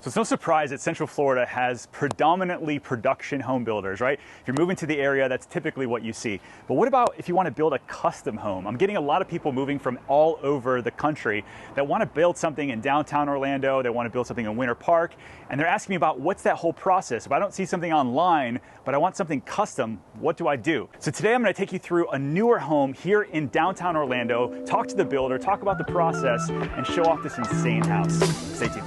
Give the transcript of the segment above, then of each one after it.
So it's no surprise that Central Florida has predominantly production home builders, right? If you're moving to the area, that's typically what you see. But what about if you want to build a custom home? I'm getting a lot of people moving from all over the country that want to build something in downtown Orlando, they want to build something in Winter Park, and they're asking me about what's that whole process. If I don't see something online, but I want something custom, what do I do? So today I'm going to take you through a newer home here in downtown Orlando, talk to the builder, talk about the process, and show off this insane house. Stay tuned.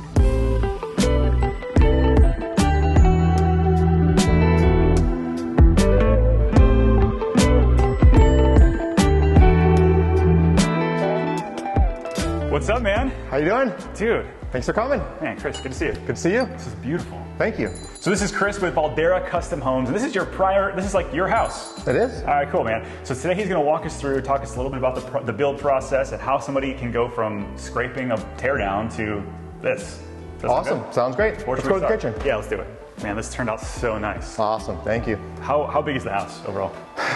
What's up, man? How you doing? Dude. Thanks for coming. Man, Chris, good to see you. Good to see you. This is beautiful. Thank you. So this is Chris with Valdara Custom Homes, and this is like your house. It is. All right, cool, man. So today he's going to walk us through, talk us a little bit about the build process and how somebody can go from scraping a teardown to this. Awesome. Sounds great. Let's go to the kitchen. Yeah, let's do it. Man, this turned out so nice. Awesome. Thank you. How big is the house overall?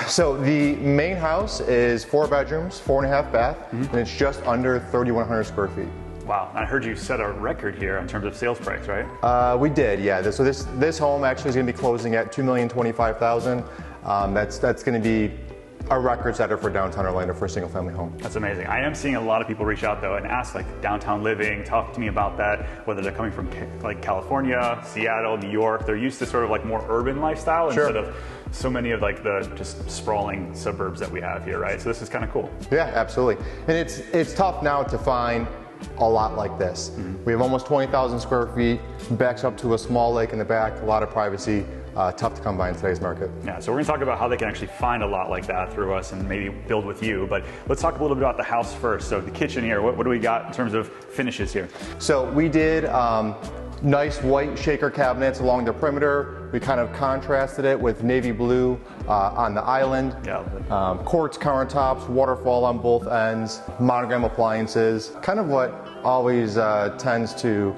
So the main house is 4 bedrooms, 4.5 bath, and it's just under 3,100 square feet. Wow, I heard you set a record here in terms of sales price, right? We did, yeah. So this home actually is going to be closing at $2,025,000. That's going to be a record setter for downtown Orlando for a single family home. That's amazing. I am seeing a lot of people reach out though and ask like downtown living, talk to me about that, whether they're coming from like California, Seattle, New York. They're used to sort of like more urban lifestyle instead of so many of like the just sprawling suburbs that we have here, right? So this is kind of cool. Yeah, absolutely. And it's tough now to find a lot like this. We have almost 20,000 square feet, backs up to a small lake in the back, a lot of privacy. Tough to come by in today's market. Yeah, so we're going to talk about how they can actually find a lot like that through us and maybe build with you. But let's talk a little bit about the house first. So the kitchen here, what do we got in terms of finishes here? So we did nice white shaker cabinets along the perimeter. We kind of contrasted it with navy blue on the island. Yeah. Quartz countertops, waterfall on both ends, monogram appliances. Kind of what always tends to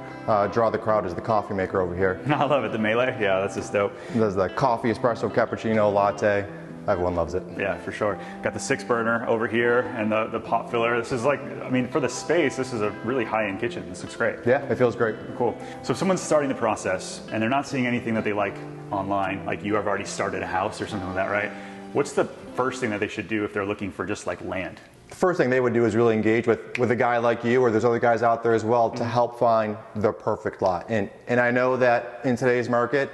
draw the crowd is the coffee maker over here. I love it, the Melee. Yeah, that's just dope. There's the coffee, espresso, cappuccino, latte. Everyone loves it. Yeah, for sure. Got the 6-burner over here and the pot filler. This is like, I mean, for the space, this is a really high-end kitchen. This looks great. Yeah, it feels great. Cool. So if someone's starting the process and they're not seeing anything that they like online, like you have already started a house or something like that, right? What's the first thing that they should do if they're looking for just like land? The first thing they would do is really engage with a guy like you, or there's other guys out there as well, to help find the perfect lot. And I know that in today's market,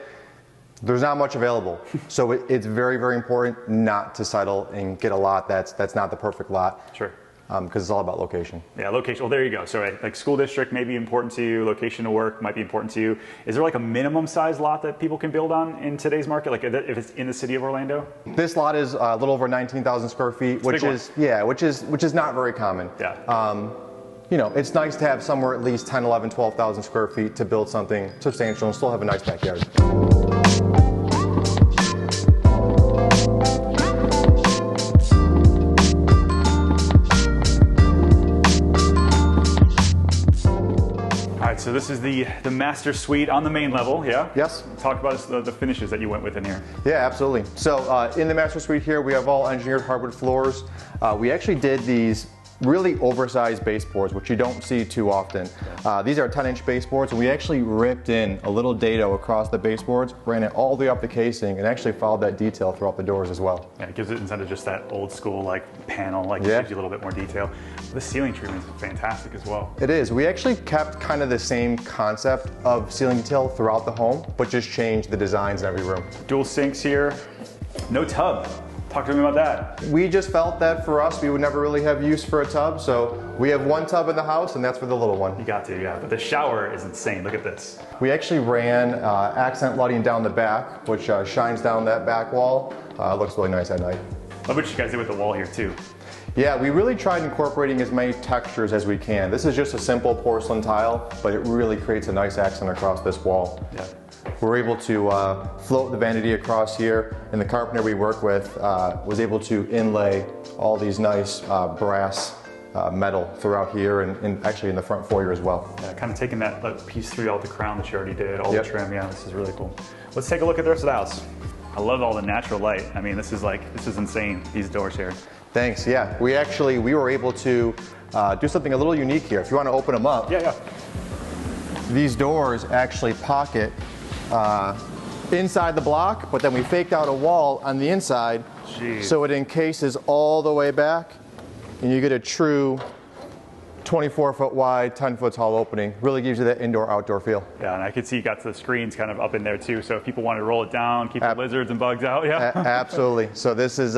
there's not much available. So it's very, very important not to settle and get a lot that's not the perfect lot. Sure. Because it's all about location. Yeah, location. Well, there you go. So like school district may be important to you, location to work might be important to you. Is there like a minimum size lot that people can build on in today's market? Like if it's in the city of Orlando? This lot is a little over 19,000 square feet, which is not very common. Yeah. You know, it's nice to have somewhere at least 10, 11, 12,000 square feet to build something substantial and still have a nice backyard. So this is the master suite on the main level, yeah? Yes. Talk about the finishes that you went with in here. Yeah, absolutely. So in the master suite here, we have all engineered hardwood floors. We actually did these really oversized baseboards, which you don't see too often. These are 10-inch baseboards, and we actually ripped in a little dado across the baseboards, ran it all the way up the casing, and actually followed that detail throughout the doors as well. Yeah, it gives it, instead of just that old school like panel, like it gives you a little bit more detail. The ceiling treatment is fantastic as well. It is. We actually kept kind of the same concept of ceiling detail throughout the home, but just changed the designs in every room. Dual sinks here, no tub. Talk to me about that. We just felt that for us, we would never really have use for a tub, so we have one tub in the house, and that's for the little one. You got to, yeah. But the shower is insane. Look at this. We actually ran accent lighting down the back, which shines down that back wall. Looks really nice at night. Love what you guys did with the wall here too. Yeah, we really tried incorporating as many textures as we can. This is just a simple porcelain tile, but it really creates a nice accent across this wall. Yeah. We're able to float the vanity across here, and the carpenter we work with was able to inlay all these nice brass metal throughout here and actually in the front foyer as well. Yeah, kind of taking that piece through all the crown that you already did, all the trim. Yeah, this is really cool. Let's take a look at the rest of the house. I love all the natural light. I mean, this is insane, these doors here. Thanks, yeah. We were able to do something a little unique here. If you want to open them up. Yeah. these doors actually pocket inside the block, but then we faked out a wall on the inside. Jeez. So it encases all the way back, and you get a true 24-foot wide, 10-foot tall opening. Really gives you that indoor-outdoor feel. Yeah, and I could see you got the screens kind of up in there too, so if people want to roll it down, keep the lizards and bugs out, yeah. Absolutely. So this is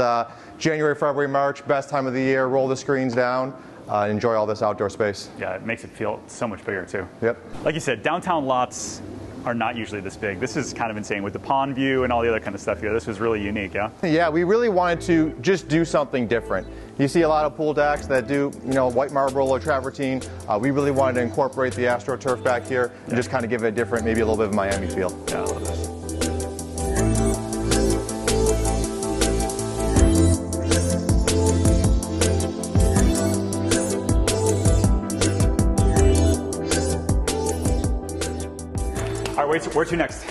January, February, March, best time of the year. Roll the screens down. Enjoy all this outdoor space. Yeah, it makes it feel so much bigger too. Yep. Like you said, downtown lots are not usually this big. This is kind of insane with the pond view and all the other kind of stuff here. This was really unique, yeah? Yeah, we really wanted to just do something different. You see a lot of pool decks that do, white marble or travertine. We really wanted to incorporate the AstroTurf back here and just kind of give it a different, maybe a little bit of Miami feel. Yeah, I love this. All right, where to next?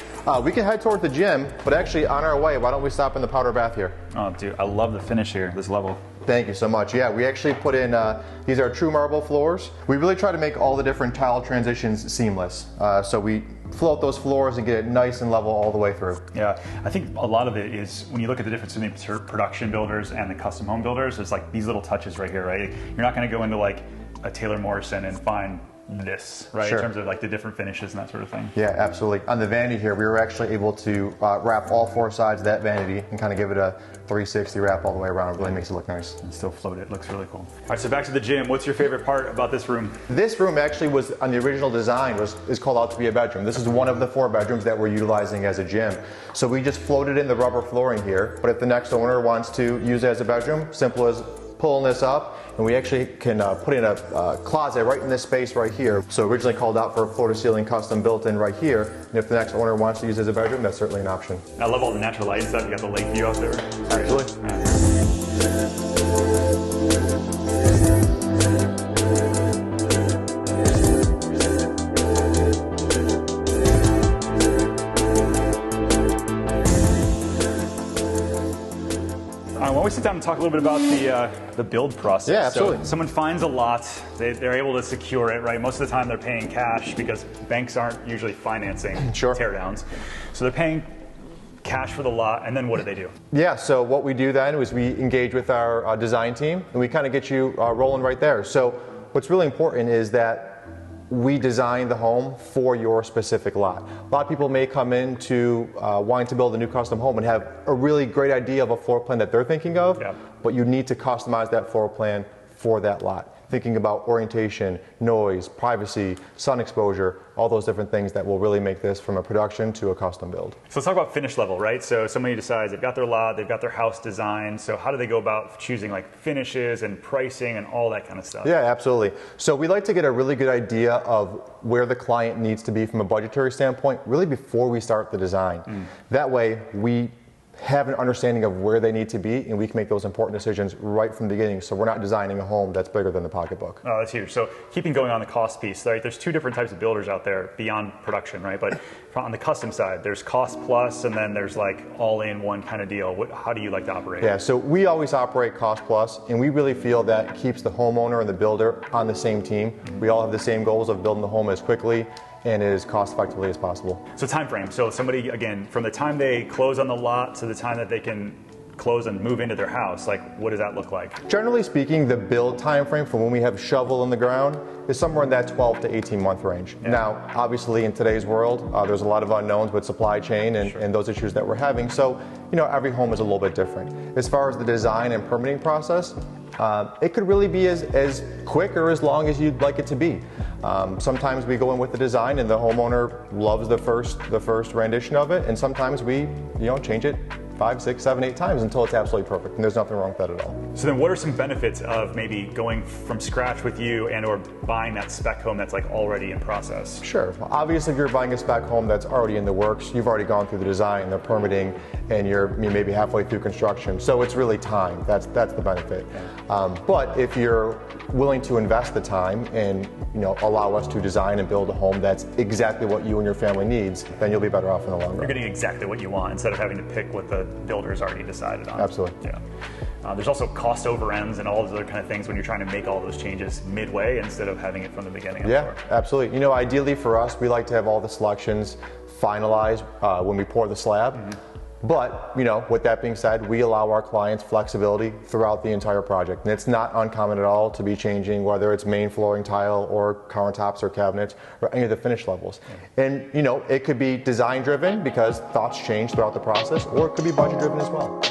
We can head toward the gym, but actually on our way, why don't we stop in the powder bath here? Oh, dude, I love the finish here, this level. Thank you so much. Yeah, we actually put in, these are true marble floors. We really try to make all the different tile transitions seamless. So we float those floors and get it nice and level all the way through. Yeah, I think a lot of it is when you look at the difference between the production builders and the custom home builders, it's like these little touches right here, right? You're not gonna go into like a Taylor Morrison and find this, right? Sure. In terms of like the different finishes and that sort of thing. Yeah, absolutely. On the vanity here, we were actually able to wrap all four sides of that vanity and kind of give it a 360 wrap all the way around. It really makes it look nice. And still float it, looks really cool. All right, so back to the gym. What's your favorite part about this room? This room actually was, on the original design, is called out to be a bedroom. This is one of the 4 bedrooms that we're utilizing as a gym. So we just floated in the rubber flooring here, but if the next owner wants to use it as a bedroom, simple as pulling this up, and we actually can put in a closet right in this space right here. So originally called out for a floor-to-ceiling custom built in right here, and if the next owner wants to use it as a bedroom, that's certainly an option. I love all the natural light stuff. You got the lake view out there. Absolutely. Why don't we sit down and talk a little bit about the build process? Yeah, absolutely. So someone finds a lot, they're able to secure it, right? Most of the time they're paying cash because banks aren't usually financing teardowns. So they're paying cash for the lot, and then what do they do? Yeah, so what we do then is we engage with our design team, and we kind of get you rolling right there. So what's really important is that we design the home for your specific lot. A lot of people may come in to wanting to build a new custom home and have a really great idea of a floor plan that they're thinking of, but you need to customize that floor plan for that lot. Thinking about orientation, noise, privacy, sun exposure, all those different things that will really make this from a production to a custom build. So let's talk about finish level, right? So somebody decides they've got their lot, they've got their house designed, so how do they go about choosing like finishes and pricing and all that kind of stuff? Yeah, absolutely. So we like to get a really good idea of where the client needs to be from a budgetary standpoint, really before we start the design. That way we have an understanding of where they need to be, and we can make those important decisions right from the beginning, so we're not designing a home that's bigger than the pocketbook. Oh, that's huge. So keeping going on the cost piece, right? There's 2 different types of builders out there beyond production, right? But on the custom side, there's cost plus, and then there's like all-in one kind of deal. How do you like to operate? Yeah, so we always operate cost plus, and we really feel that keeps the homeowner and the builder on the same team. We all have the same goals of building the home as quickly and as cost effectively as possible. So time frame. So somebody, again, from the time they close on the lot to the time that they can close and move into their house, like what does that look like? Generally speaking, the build time frame from when we have shovel in the ground is somewhere in that 12 to 18 month range. Now, obviously in today's world, there's a lot of unknowns with supply chain and those issues that we're having. So, every home is a little bit different. As far as the design and permitting process, it could really be as quick or as long as you'd like it to be. Sometimes we go in with the design and the homeowner loves the first rendition of it, and sometimes we change it 5, 6, 7, 8 times until it's absolutely perfect, and there's nothing wrong with that at all. So then what are some benefits of maybe going from scratch with you and or buying that spec home that's like already in process? Sure. Well, obviously if you're buying a spec home that's already in the works, you've already gone through the design, the permitting, and you're maybe halfway through construction. So it's really time. That's the benefit. But if you're willing to invest the time and allow us to design and build a home that's exactly what you and your family needs, then you'll be better off in the long run. You're getting exactly what you want instead of having to pick what the builder's already decided on. Absolutely. Yeah. There's also cost overruns and all those other kind of things when you're trying to make all those changes midway instead of having it from the beginning. Yeah, absolutely. You know, ideally for us, we like to have all the selections finalized when we pour the slab. But, you know, with that being said, we allow our clients flexibility throughout the entire project. And it's not uncommon at all to be changing whether it's main flooring tile or countertops or cabinets or any of the finish levels. And, you know, it could be design driven because thoughts change throughout the process, or it could be budget driven as well.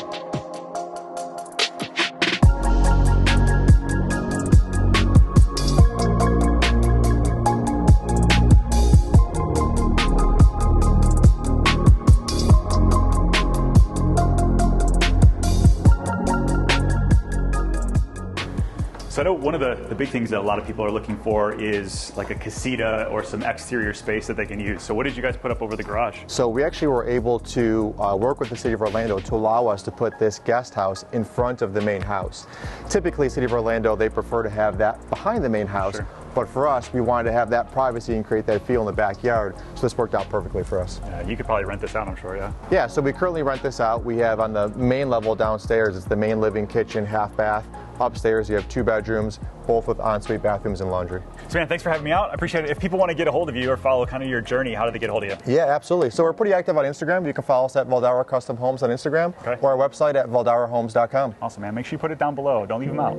So I know one of the big things that a lot of people are looking for is like a casita or some exterior space that they can use. So what did you guys put up over the garage? So we actually were able to work with the City of Orlando to allow us to put this guest house in front of the main house. Typically, City of Orlando, they prefer to have that behind the main house. Sure. But for us, we wanted to have that privacy and create that feel in the backyard, so this worked out perfectly for us. You could probably rent this out, I'm sure, yeah? Yeah, so we currently rent this out. We have on the main level downstairs, it's the main living kitchen, half bath. Upstairs, you have 2 bedrooms, both with ensuite bathrooms and laundry. So man, thanks for having me out. I appreciate it. If people want to get a hold of you or follow kind of your journey, how do they get a hold of you? Yeah, absolutely. So we're pretty active on Instagram. You can follow us at Valdara Custom Homes on Instagram, or our website at valdarahomes.com. Awesome, man. Make sure you put it down below. Don't leave them out.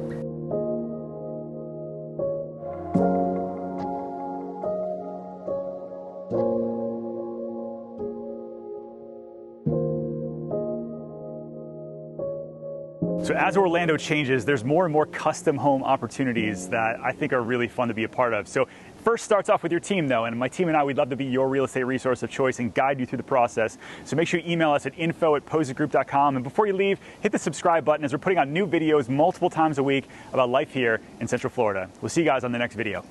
So as Orlando changes, there's more and more custom home opportunities that I think are really fun to be a part of. So first starts off with your team though, and my team and I, we'd love to be your real estate resource of choice and guide you through the process. So make sure you email us at info@pozekgroup.com, and before you leave, hit the subscribe button as we're putting out new videos multiple times a week about life here in Central Florida. We'll see you guys on the next video.